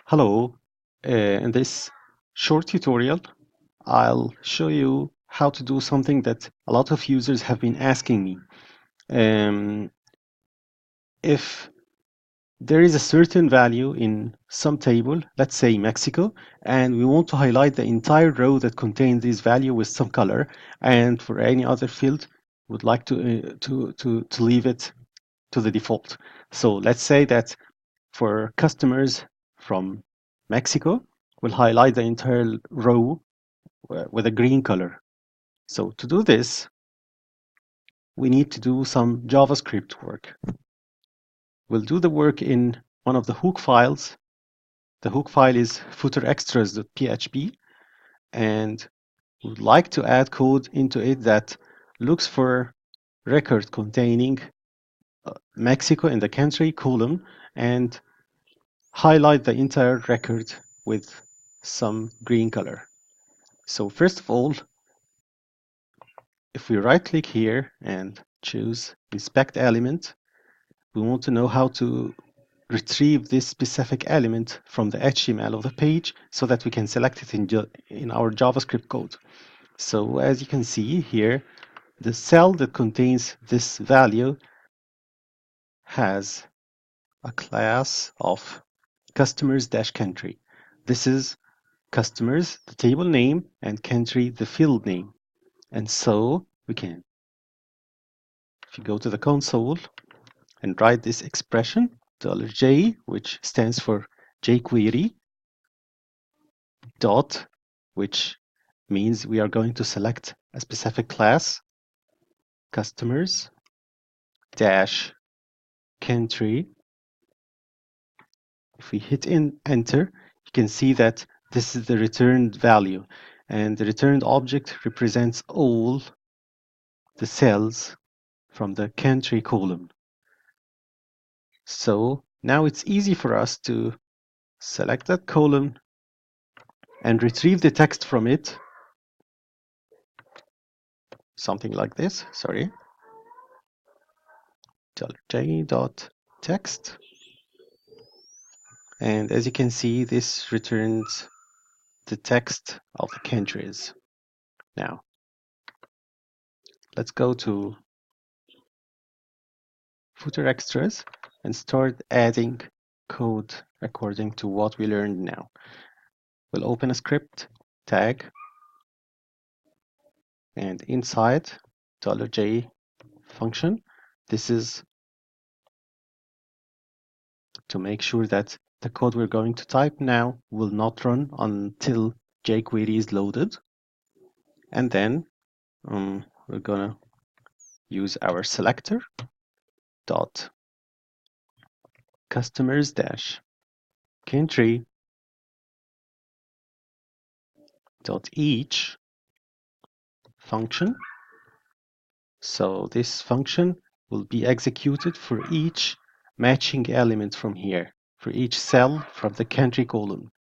Hello, in this short tutorial, I'll show you how to do something that a lot of users have been asking me. Um, if there is a certain value in some table, let's say Mexico, and we want to highlight the entire row that contains this value with some color, and for any other field, would like to leave it to the default. So let's say that for customers from Mexico, we'll highlight the entire row with a green color. So to do this, we need to do some JavaScript work. We'll do the work in one of the hook files. The hook file is footer-extras.php, and we'd like to add code into it that looks for record containing Mexico in the country column and highlight the entire record with some green color. So first of all, if we right click here and choose inspect element, we want to know how to retrieve this specific element from the HTML of the page so that we can select it in our JavaScript code. So as you can see here, the cell that contains this value has a class of customers-country. This is customers, the table name, and country, the field name. And so we can, if you go to the console and write this expression, $J, which stands for jQuery, dot, which means we are going to select a specific class, customers, dash, country. If we hit enter, you can see that this is the returned value, and the returned object represents all the cells from the country column. So now it's easy for us to select that column and retrieve the text from it. Something like this, sorry. $j.text. And as you can see, this returns the text of the countries. Now, let's go to footer extras and start adding code according to what we learned now. We'll open a script tag, and inside $j function, this is to make sure that the code we're going to type now will not run until jQuery is loaded. And then we're going to use our selector dot customers dash country dot each function. So this function will be executed for each matching element from here, for each cell from the country column.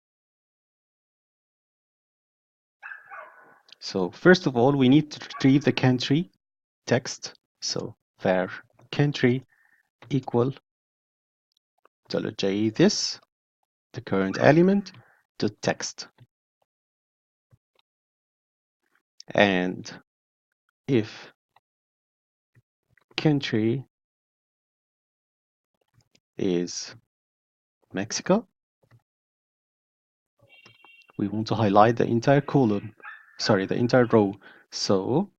So first of all, we need to retrieve the country text. So var country equal $j this, the current element, the text. And if country is Mexico, we want to highlight the entire column, sorry, the entire row. So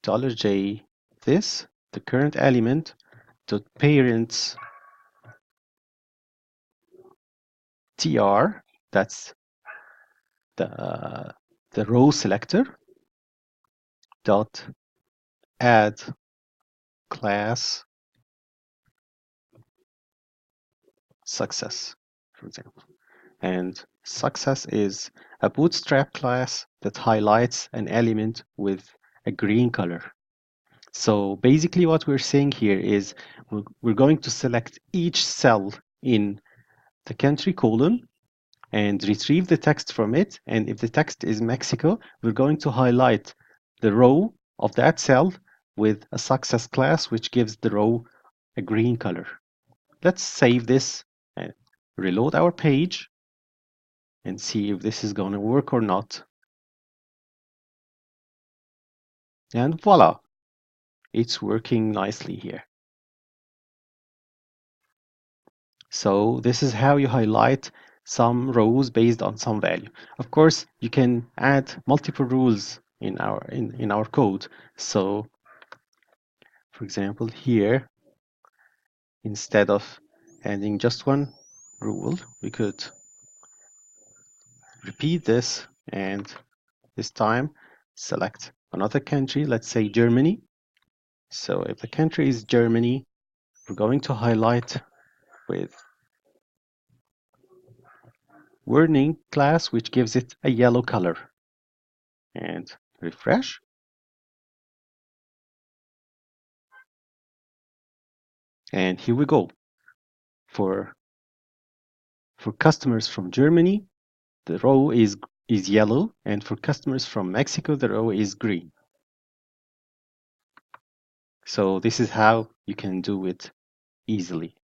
$j this, the current element, dot parents tr, that's the row selector, dot add class success, for example. And success is a bootstrap class that highlights an element with a green color. So basically what we're saying here is we're going to select each cell in the country column and retrieve the text from it. And if the text is Mexico, we're going to highlight the row of that cell with a success class, which gives the row a green color. Let's save this reload our page and see if this is going to work or not. And voila, it's working nicely here. So this is how you highlight some rows based on some value. Of course, you can add multiple rules in our code. So for example, here, instead of adding just one rule, we could repeat this and this time select another country, let's say Germany. So if the country is Germany, we're going to highlight with warning class, which gives it a yellow color. And refresh. And here we go. For customers from Germany, the row is yellow, and for customers from Mexico, the row is green. So this is how you can do it easily.